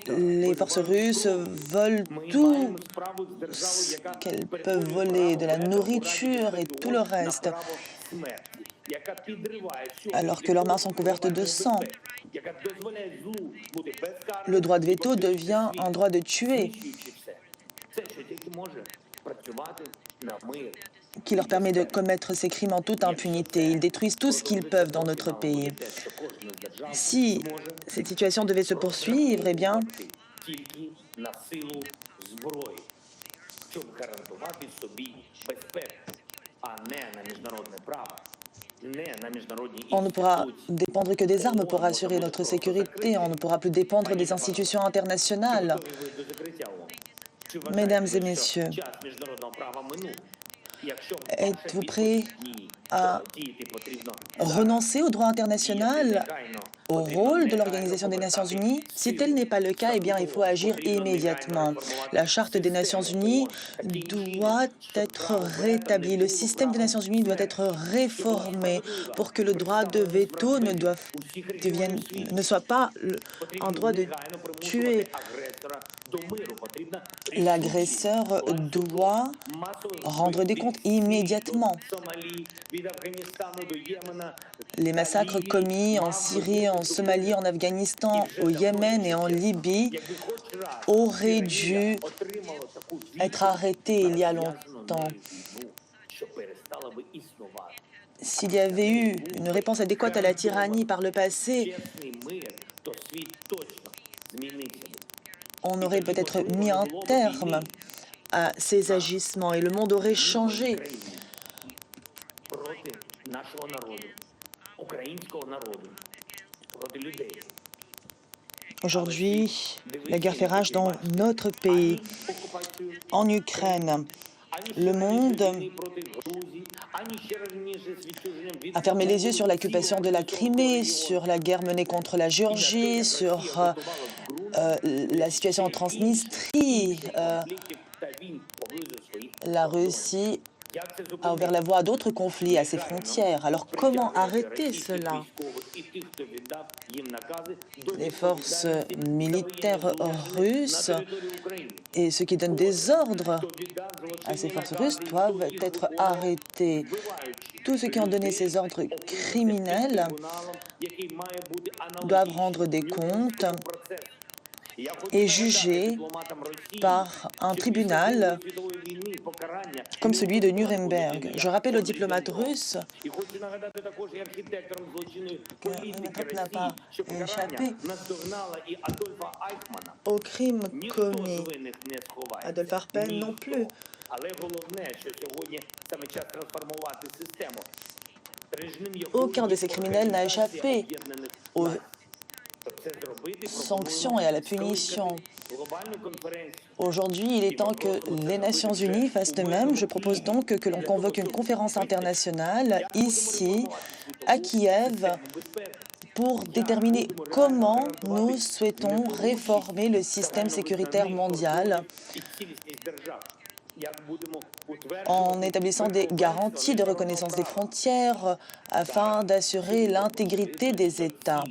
Les forces russes volent tout ce qu'elles peuvent voler, de la nourriture et tout le reste, alors que leurs mains sont couvertes de sang. Le droit de veto devient un droit de tuer, qui leur permet de commettre ces crimes en toute impunité. Ils détruisent tout ce qu'ils peuvent dans notre pays. Si cette situation devait se poursuivre, eh bien, on ne pourra dépendre que des armes pour assurer notre sécurité. On ne pourra plus dépendre des institutions internationales. Mesdames et messieurs, êtes-vous prêts à renoncer au droit international, au rôle de l'Organisation des Nations Unies? Si tel n'est pas le cas, eh bien, il faut agir immédiatement. La Charte des Nations Unies doit être rétablie. Le système des Nations Unies doit être réformé pour que le droit de veto ne soit pas un droit de tuer. L'agresseur doit rendre des comptes immédiatement. Les massacres commis en Syrie, en Somalie, en Afghanistan, au Yémen et en Libye auraient dû être arrêtés il y a longtemps. S'il y avait eu une réponse adéquate à la tyrannie par le passé, on aurait peut-être mis un terme à ces agissements et le monde aurait changé. Aujourd'hui, la guerre fait rage dans notre pays, en Ukraine. Le monde a fermé les yeux sur l'occupation de la Crimée, sur la guerre menée contre la Géorgie, sur la situation en Transnistrie. La Russie a ouvert la voie à d'autres conflits à ses frontières. Alors comment arrêter cela? Les forces militaires russes et ceux qui donnent des ordres à ces forces russes doivent être arrêtés. Tous ceux qui ont donné ces ordres criminels doivent rendre des comptes et jugés par un tribunal comme celui de Nuremberg. Je rappelle aux diplomates russes que Ribbentrop n'a pas échappé aux crimes commis. Adolf Arpen non plus. Aucun de ces criminels n'a échappé aux sanctions et à la punition. Aujourd'hui, il est temps que les Nations Unies fassent de même. Je propose donc que l'on convoque une conférence internationale ici, à Kiev, pour déterminer comment nous souhaitons réformer le système sécuritaire mondial en établissant des garanties de reconnaissance des frontières afin d'assurer l'intégrité des États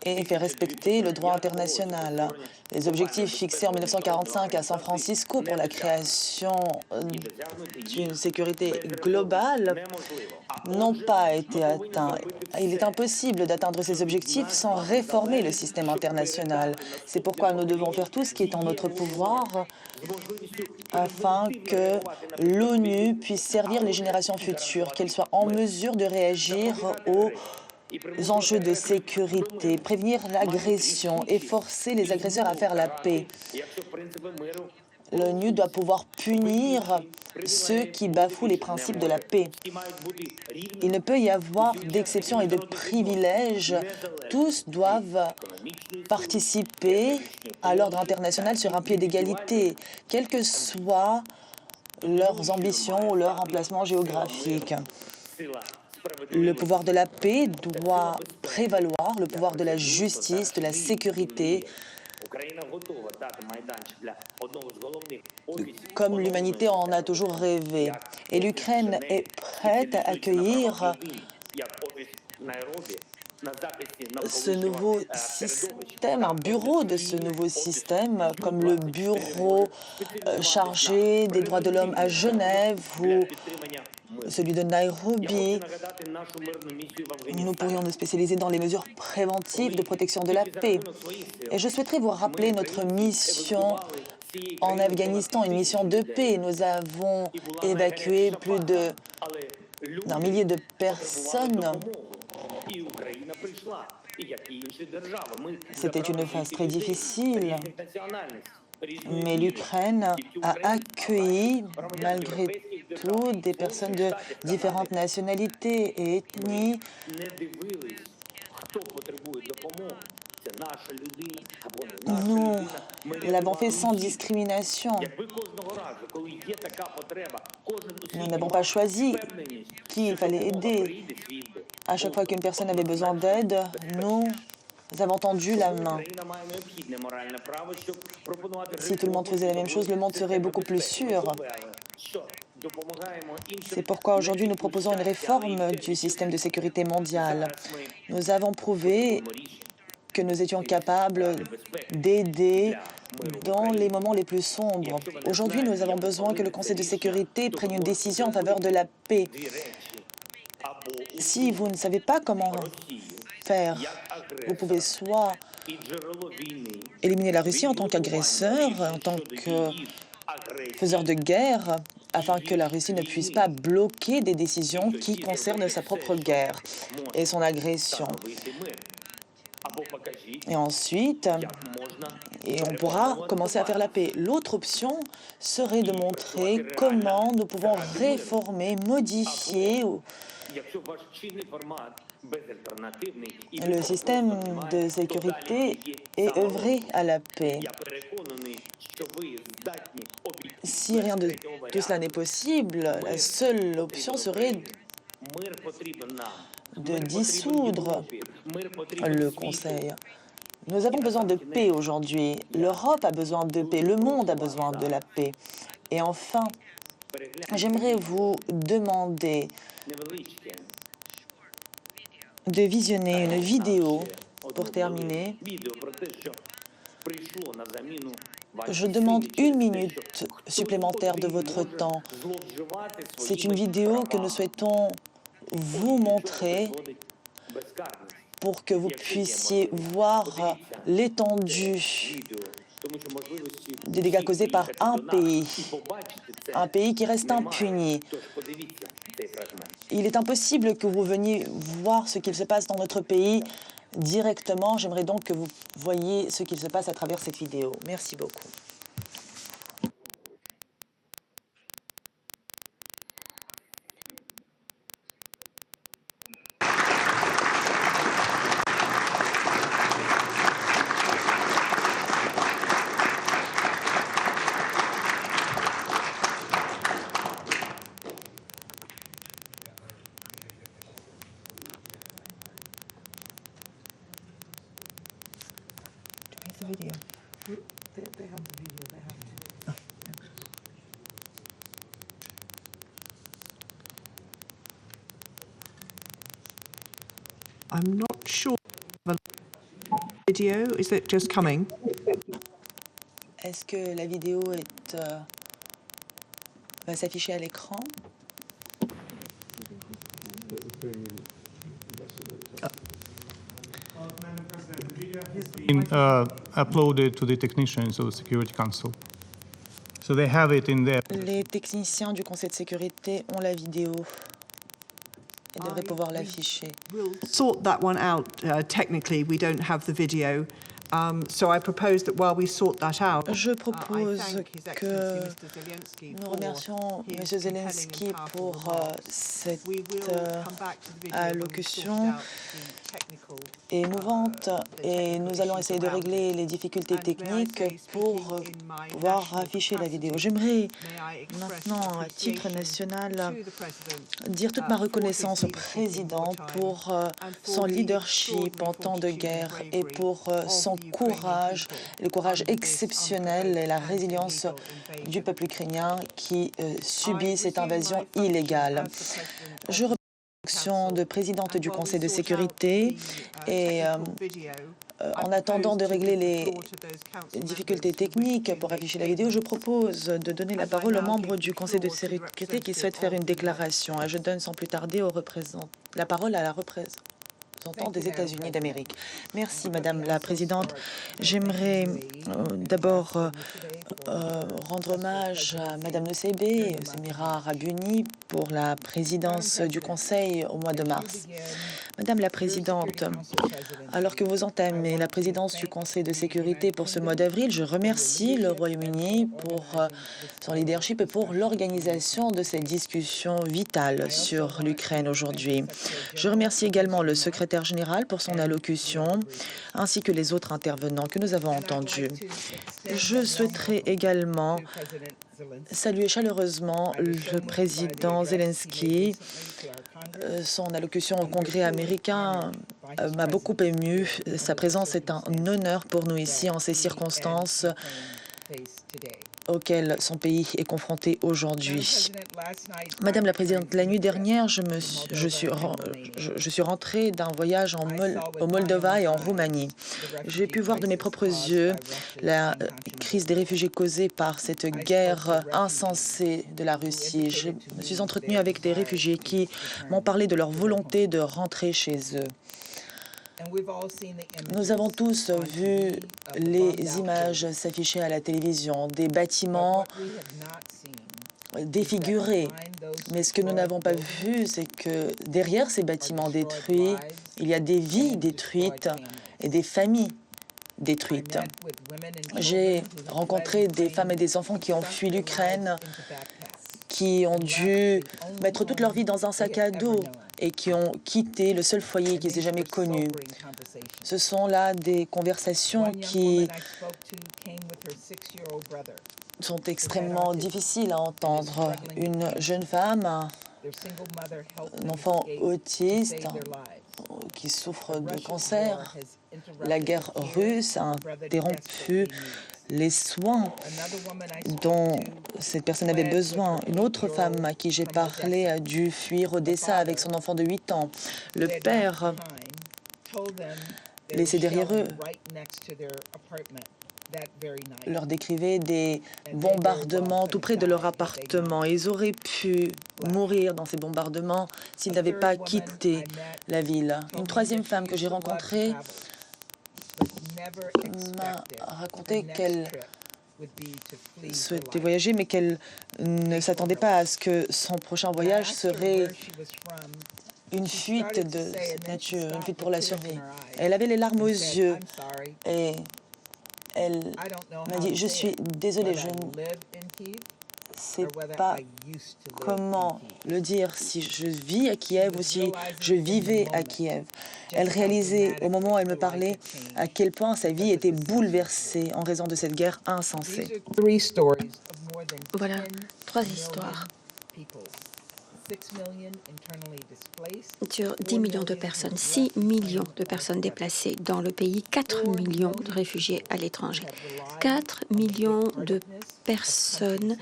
et faire respecter le droit international. Les objectifs fixés en 1945 à San Francisco pour la création d'une sécurité globale n'ont pas été atteints. Il est impossible d'atteindre ces objectifs sans réformer le système international. C'est pourquoi nous devons faire tout ce qui est en notre pouvoir afin que l'ONU puisse servir les générations futures, qu'elle soit en mesure de réagir aux enjeux de sécurité, prévenir l'agression et forcer les agresseurs à faire la paix. L'ONU doit pouvoir punir ceux qui bafouent les principes de la paix. Il ne peut y avoir d'exceptions et de privilèges. Tous doivent participer à l'ordre international sur un pied d'égalité, quelles que soient leurs ambitions ou leur emplacement géographique. Le pouvoir de la paix doit prévaloir, le pouvoir de la justice, de la sécurité, comme l'humanité en a toujours rêvé. Et l'Ukraine est prête à accueillir ce nouveau système, un bureau de ce nouveau système, comme le bureau chargé des droits de l'homme à Genève ou celui de Nairobi. Nous pourrions nous spécialiser dans les mesures préventives de protection de la paix. Et je souhaiterais vous rappeler notre mission en Afghanistan, une mission de paix. Nous avons évacué plus d'un millier de personnes. C'était une phase très difficile, mais l'Ukraine a accueilli, malgré tout, des personnes de différentes nationalités et ethnies. Nous l'avons fait sans discrimination. Nous n'avons pas choisi qui il fallait aider. À chaque fois qu'une personne avait besoin d'aide, nous avons tendu la main. Si tout le monde faisait la même chose, le monde serait beaucoup plus sûr. C'est pourquoi aujourd'hui nous proposons une réforme du système de sécurité mondial. Nous avons prouvé que nous étions capables d'aider dans les moments les plus sombres. Aujourd'hui, nous avons besoin que le Conseil de sécurité prenne une décision en faveur de la paix. Si vous ne savez pas comment faire, vous pouvez soit éliminer la Russie en tant qu'agresseur, en tant que faiseur de guerre, afin que la Russie ne puisse pas bloquer des décisions qui concernent sa propre guerre et son agression. Et ensuite, on pourra commencer à faire la paix. L'autre option serait de montrer comment nous pouvons réformer, modifier le système de sécurité et œuvrer à la paix. Si rien de tout cela n'est possible, la seule option serait de dissoudre le Conseil. Nous avons besoin de paix aujourd'hui. L'Europe a besoin de paix. Le monde a besoin de la paix. Et enfin, j'aimerais vous demander de visionner une vidéo pour terminer. Je demande 1 minute supplémentaire de votre temps. C'est une vidéo que nous souhaitons vous montrer pour que vous puissiez voir l'étendue des dégâts causés par un pays qui reste impuni. Il est impossible que vous veniez voir ce qu'il se passe dans notre pays directement. J'aimerais donc que vous voyiez ce qu'il se passe à travers cette vidéo. Merci beaucoup. the video? I'm not sure. Video, is it just coming? Est-ce que la vidéo va s'afficher à l'écran? Been uploaded to the technicians of the Security Council. So they have it in there. Les techniciens du Conseil de sécurité ont la vidéo et devraient pouvoir l'afficher. We'll sort that one out. Technically, we don't have the video. So I propose that while we sort that out, Je propose que nous remercions M. Zelensky pour cette allocution émouvante et nous allons essayer de régler les difficultés techniques pour pouvoir afficher la vidéo. J'aimerais maintenant, à titre national, dire toute ma reconnaissance au président pour son leadership en temps de guerre et pour son courage, le courage exceptionnel et la résilience du peuple ukrainien qui subit cette invasion illégale. Je remercie l'action de présidente du Conseil de sécurité et en attendant de régler les difficultés techniques pour afficher la vidéo, je propose de donner la parole aux membres du Conseil de sécurité qui souhaitent faire une déclaration. Et je donne sans plus tarder la parole à la représentante des États-Unis d'Amérique. Merci, Madame la Présidente. J'aimerais d'abord rendre hommage à Madame Nosebe et aux Émirats arabes unis pour la présidence du Conseil au mois de mars. Madame la Présidente, alors que vous entamez la présidence du Conseil de sécurité pour ce mois d'avril, je remercie le Royaume-Uni pour son leadership et pour l'organisation de cette discussion vitale sur l'Ukraine aujourd'hui. Je remercie également le secrétaire général pour son allocution, ainsi que les autres intervenants que nous avons entendus. Je souhaiterais également saluer chaleureusement le président Zelensky. Son allocution au Congrès américain m'a beaucoup ému. Sa présence est un honneur pour nous ici en ces circonstances auxquelles son pays est confronté aujourd'hui. Madame la Présidente, la nuit dernière, je suis rentrée d'un voyage au Moldova et en Roumanie. J'ai pu voir de mes propres yeux la crise des réfugiés causée par cette guerre insensée de la Russie. Je me suis entretenue avec des réfugiés qui m'ont parlé de leur volonté de rentrer chez eux. Nous avons tous vu les images s'afficher à la télévision, des bâtiments défigurés. Mais ce que nous n'avons pas vu, c'est que derrière ces bâtiments détruits, il y a des vies détruites et des familles détruites. J'ai rencontré des femmes et des enfants qui ont fui l'Ukraine, qui ont dû mettre toute leur vie dans un sac à dos et qui ont quitté le seul foyer qu'ils aient jamais connu. Ce sont là des conversations qui sont extrêmement difficiles à entendre. Une jeune femme, un enfant autiste qui souffre de cancer. La guerre russe a interrompu les soins dont cette personne avait besoin. Une autre femme à qui j'ai parlé a dû fuir Odessa avec son enfant de 8 ans. Le père, laissé derrière eux, leur décrivait des bombardements tout près de leur appartement. Ils auraient pu mourir dans ces bombardements s'ils n'avaient pas quitté la ville. Une troisième femme que j'ai rencontrée m'a raconté qu'elle souhaitait voyager, mais qu'elle ne s'attendait pas à ce que son prochain voyage serait une fuite de cette nature, une fuite pour la survie. Elle avait les larmes aux yeux et elle m'a dit « Je suis désolée, je ne sais pas comment le dire, si je vis à Kiev ou si je vivais à Kiev. » Elle réalisait, au moment où elle me parlait, à quel point sa vie était bouleversée en raison de cette guerre insensée. Voilà 3 histoires sur 10 millions de personnes, 6 millions de personnes déplacées dans le pays, 4 millions de réfugiés à l'étranger. 4 millions de personnes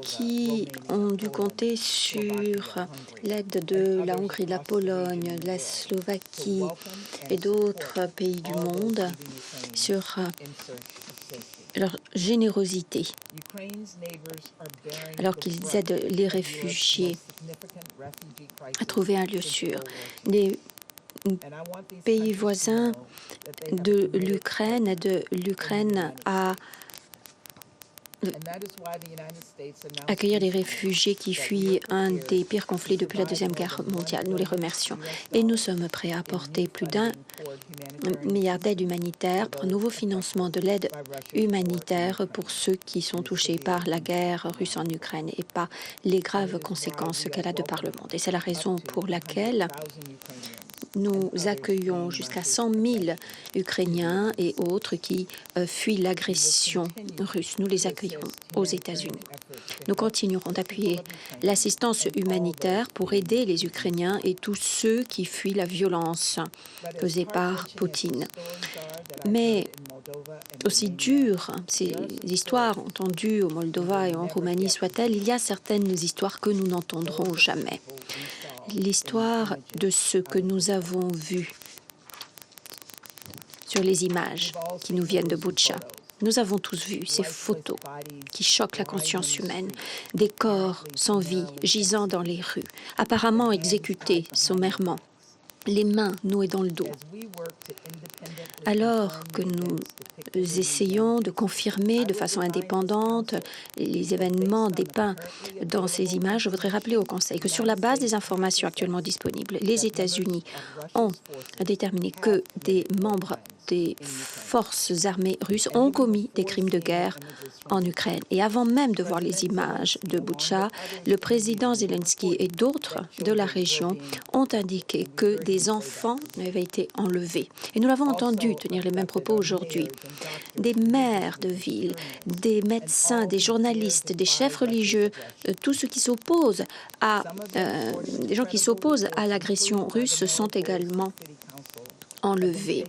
qui ont dû compter sur l'aide de la Hongrie, de la Pologne, de la Slovaquie et d'autres pays du monde sur leur générosité, alors qu'ils aident les réfugiés à trouver un lieu sûr. Les pays voisins de l'Ukraine à accueillir les réfugiés qui fuient un des pires conflits depuis la Deuxième Guerre mondiale. Nous les remercions. Et nous sommes prêts à apporter plus d'1 milliard d'aides humanitaires pour un nouveau financement de l'aide humanitaire pour ceux qui sont touchés par la guerre russe en Ukraine et par les graves conséquences qu'elle a de par le monde. Et c'est la raison pour laquelle nous accueillons jusqu'à 100 000 Ukrainiens et autres qui fuient l'agression russe. Nous les accueillons aux États-Unis. Nous continuerons d'appuyer l'assistance humanitaire pour aider les Ukrainiens et tous ceux qui fuient la violence causée par Poutine. Mais aussi dures ces histoires entendues au Moldova et en Roumanie soient-elles, il y a certaines histoires que nous n'entendrons jamais. L'histoire de ce que nous avons vu sur les images qui nous viennent de Boutcha. Nous avons tous vu ces photos qui choquent la conscience humaine, des corps sans vie gisant dans les rues, apparemment exécutés sommairement, les mains nouées dans le dos. Alors que nous essayons de confirmer de façon indépendante les événements dépeints dans ces images, je voudrais rappeler au Conseil que sur la base des informations actuellement disponibles, les États-Unis ont déterminé que des membres des forces armées russes ont commis des crimes de guerre en Ukraine. Et avant même de voir les images de Boutcha, le président Zelensky et d'autres de la région ont indiqué que des enfants avaient été enlevés. Et nous l'avons entendu tenir les mêmes propos aujourd'hui. Des maires de ville, des médecins, des journalistes, des chefs religieux, tous ceux qui s'opposent à des gens qui s'opposent à l'agression russe sont également enlevés.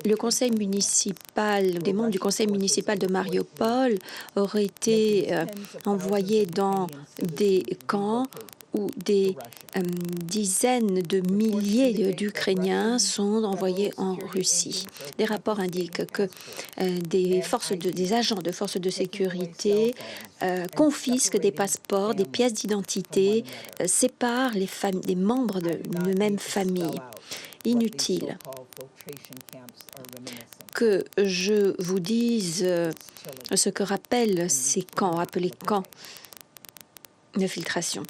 Le conseil municipal, des membres du conseil municipal de Mariupol auraient été envoyés dans des camps où des dizaines de milliers d'Ukrainiens sont envoyés en Russie. Des rapports indiquent que des agents de forces de sécurité confisquent des passeports, des pièces d'identité, séparent des membres d'une même famille. Inutile que je vous dise ce que rappellent ces camps, appelés camps de filtration.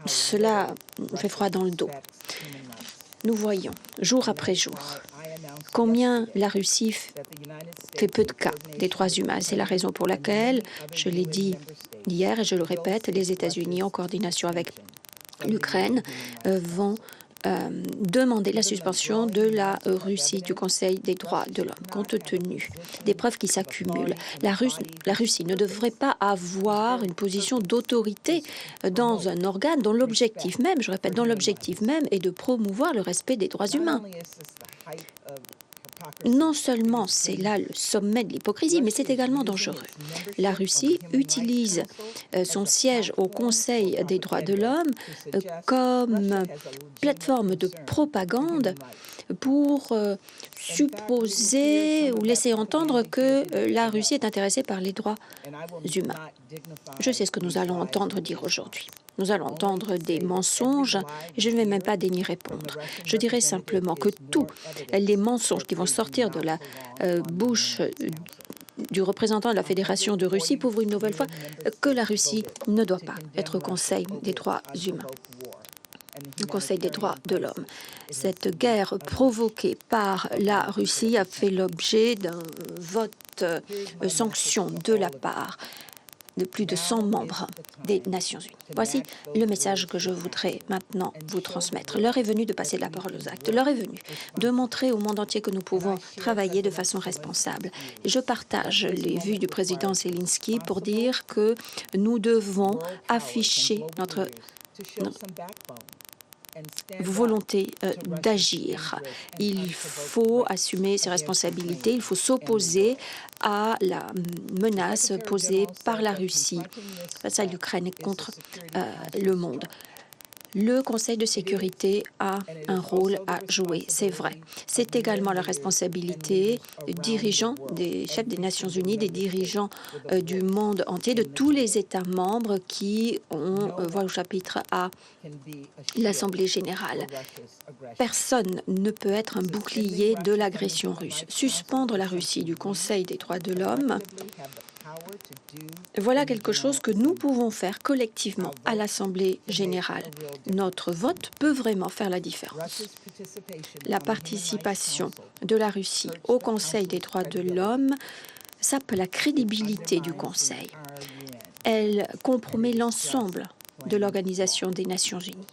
Cela fait froid dans le dos. Nous voyons, jour après jour, combien la Russie fait peu de cas des droits humains. C'est la raison pour laquelle, je l'ai dit hier et je le répète, les États-Unis, en coordination avec l'Ukraine, vont demander la suspension de la Russie du Conseil des droits de l'homme, compte tenu des preuves qui s'accumulent. La Russie ne devrait pas avoir une position d'autorité dans un organe dont l'objectif même, je répète, dont l'objectif même est de promouvoir le respect des droits humains. Non seulement c'est là le sommet de l'hypocrisie, mais c'est également dangereux. La Russie utilise son siège au Conseil des droits de l'homme comme plateforme de propagande pour supposer ou laisser entendre que la Russie est intéressée par les droits humains. Je sais ce que nous allons entendre dire aujourd'hui. Nous allons entendre des mensonges et je ne vais même pas daigner répondre. Je dirais simplement que tous les mensonges qui vont sortir de la bouche du représentant de la Fédération de Russie prouvent une nouvelle fois que la Russie ne doit pas être au Conseil des droits humains, au Conseil des droits de l'homme. Cette guerre provoquée par la Russie a fait l'objet d'un vote sanction de la part de plus de 100 membres des Nations Unies. Voici le message que je voudrais maintenant vous transmettre. L'heure est venue de passer de la parole aux actes. L'heure est venue de montrer au monde entier que nous pouvons travailler de façon responsable. Et je partage les vues du président Zelensky pour dire que nous devons afficher notre volonté d'agir. Il faut assumer ses responsabilités, il faut s'opposer à la menace posée par la Russie face à l'Ukraine et contre le monde. Le Conseil de sécurité a un rôle à jouer, c'est vrai. C'est également la responsabilité des dirigeants, des chefs des Nations Unies, des dirigeants du monde entier, de tous les États membres qui ont voix au chapitre à l'Assemblée générale. Personne ne peut être un bouclier de l'agression russe. Suspendre la Russie du Conseil des droits de l'homme, voilà quelque chose que nous pouvons faire collectivement à l'Assemblée générale. Notre vote peut vraiment faire la différence. La participation de la Russie au Conseil des droits de l'homme sape la crédibilité du Conseil. Elle compromet l'ensemble de l'Organisation des Nations Unies.